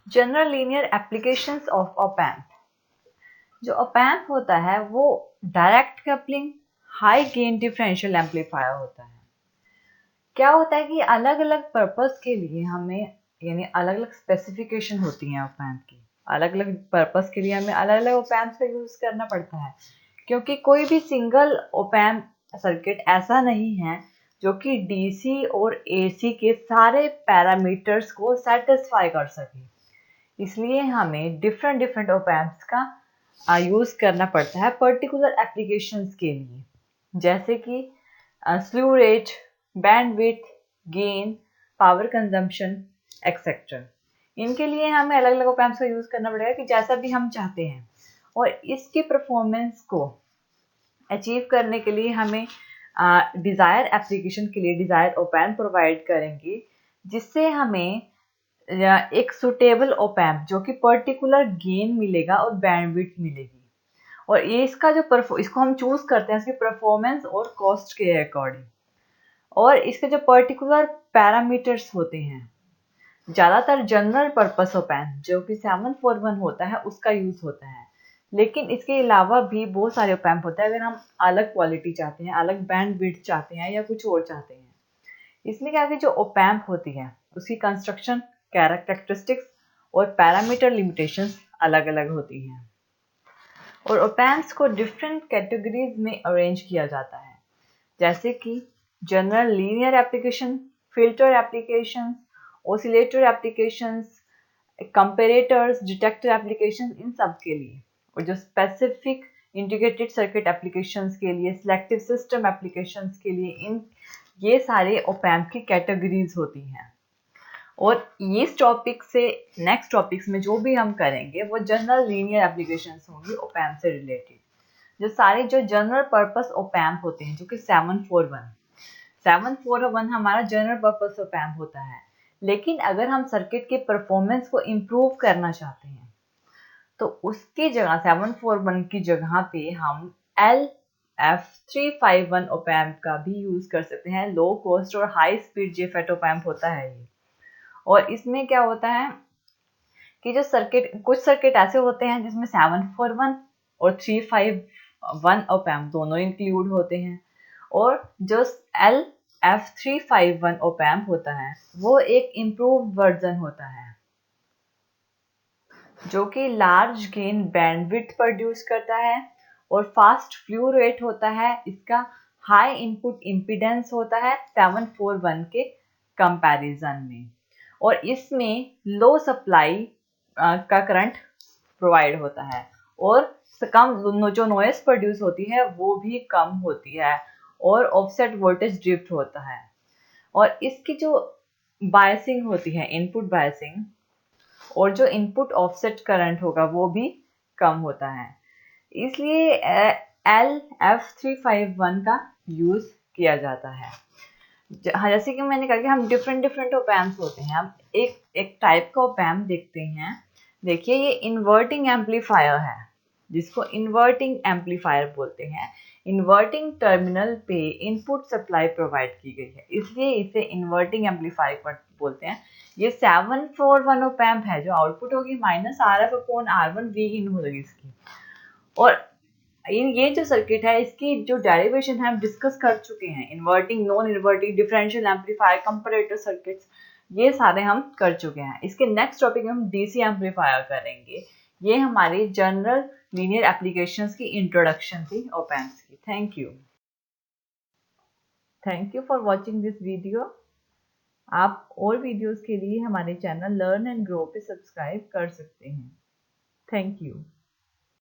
General linear applications of op amp. जो op amp होता है वो direct coupling high gain differential amplifier होता है। क्या होता है कि अलग अलग पर्पस के लिए हमें यानी अलग अलग स्पेसिफिकेशन होती हैं ऑप एम्प की। अलग अलग पर्पस के लिए हमें अलग अलग ऑप एम्प का यूज करना पड़ता है, क्योंकि कोई भी सिंगल ऑप एम्प सर्किट ऐसा नहीं है जो कि डीसी और एसी के सारे पैरामीटर्स को सेटिस्फाई कर सके। इसलिए हमें डिफरेंट डिफरेंट ऑप एम्प्स का यूज़ करना पड़ता है पर्टिकुलर एप्लीकेशंस के लिए, जैसे कि slew rate, bandwidth, gain, power consumption etcetera. इनके लिए हमें अलग अलग ऑप एम्प्स का यूज़ करना पड़ेगा कि जैसा भी हम चाहते हैं, और इसकी परफॉर्मेंस को अचीव करने के लिए हमें डिज़ायर एप्लीकेशन के लिए डिज़ायर ऑप एम्प प्रोवाइड करेंगे, जिससे हमें या एक सुटेबल ऑप एम्प जो कि पर्टिकुलर गेन मिलेगा और बैंडविड्थ मिलेगी। और ये इसका जो इसको हम चूज करते हैं इसकी परफॉर्मेंस और कॉस्ट के अकॉर्डिंग, और इसके जो पर्टिकुलर पैरामीटर्स होते हैं, ज़्यादातर जनरल पर्पस ऑप एम्प जो कि 741 होता है उसका यूज होता है, लेकिन इसके अलावा भी बहुत सारे ऑप एम्प होते हैं अगर हम अलग क्वालिटी चाहते हैं, अलग बैंडविड्थ चाहते हैं या कुछ और चाहते हैं। इसमें क्या है कि जो ऑप एम्प होती है उसकी कंस्ट्रक्शन, कैरेक्टरिस्टिक्स और पैरामीटर लिमिटेशंस अलग अलग होती हैं, और ऑप एम्प्स को डिफरेंट कैटेगरीज में अरेंज किया जाता है, जैसे कि general linear application, filter applications, oscillator applications, comparators, detector applications, इन सब के लिए। और जो स्पेसिफिक इंटीग्रेटेड सर्किट एप्लीकेशंस के लिए, सिलेक्टिव सिस्टम एप्लीकेशंस के लिए, इन ये सारे ऑप एम्प की कैटेगरीज होती हैं। और इस टॉपिक से नेक्स्ट टॉपिक्स में जो भी हम करेंगे वो जनरल लीनियर एप्लीकेशंस होंगी ऑप एम्प से रिलेटेड। जो सारे जो जनरल पर्पस ऑप एम्प होते हैं, जो कि 741 हमारा जनरल पर्पस ऑप एम्प होता है, लेकिन अगर हम सर्किट के परफॉर्मेंस को इम्प्रूव करना चाहते हैं तो उसकी जगह 741 की जगह पे हम LF351 ऑप एम्प का भी यूज कर सकते हैं। लो कॉस्ट और high speed JFET op amp होता है ये। और इसमें क्या होता है कि जो सर्किट, कुछ सर्किट ऐसे होते हैं जिसमें 741 और 351 ऑप एम्प दोनों इंक्लूड होते हैं, और जो LF351 ऑप एम्प होता है वो एक इम्प्रूव वर्जन होता है जो कि लार्ज गेन बैंडविड्थ प्रोड्यूस करता है और फास्ट फ्लू रेट होता है। इसका हाई इनपुट इम्पीडेंस होता है 741 के कंपैरिजन में, और इसमें लो सप्लाई का करंट प्रोवाइड होता है, और कम जो नॉइस प्रोड्यूस होती है वो भी कम होती है, और ऑफसेट वोल्टेज ड्रिफ्ट होता है। और इसकी जो बायसिंग होती है, इनपुट बायसिंग, और जो इनपुट ऑफसेट करंट होगा वो भी कम होता है। इसलिए LF351 का यूज किया जाता है। जैसे कि मैंने कहा कि हम डिफरेंट डिफरेंट ऑप एम्प्स होते हैं। हम एक टाइप का ऑप एम्प देखते हैं। देखिए, ये इन्वर्टिंग एम्पलीफायर है, जिसको इन्वर्टिंग एम्पलीफायर बोलते हैं। इन्वर्टिंग टर्मिनल पे इनपुट सप्लाई प्रोवाइड की गई है, इसलिए इसे इन्वर्टिंग एम्पलीफायर बोलते हैं। ये 741 ऑप एम्प है, जो आउटपुट होगी -RF/R1 V इन होगी इसकी। और ये जो सर्किट है इसकी जो डेरिवेशन है हम डिस्कस कर चुके हैं। Inverting, non inverting, differential amplifier, comparator circuits, ये सारे हम कर चुके हैं। इसके नेक्स्ट टॉपिक में हम डीसी एम्पलीफायर करेंगे। ये हमारी जनरल लीनियर एप्लीकेशंस की इंट्रोडक्शन थी ऑप एम्प्स की। Thank you for watching this video. आप और वीडियोस के लिए हमारे चैनल लर्न एंड ग्रो पे सब्सक्राइब कर सकते हैं। Thank you.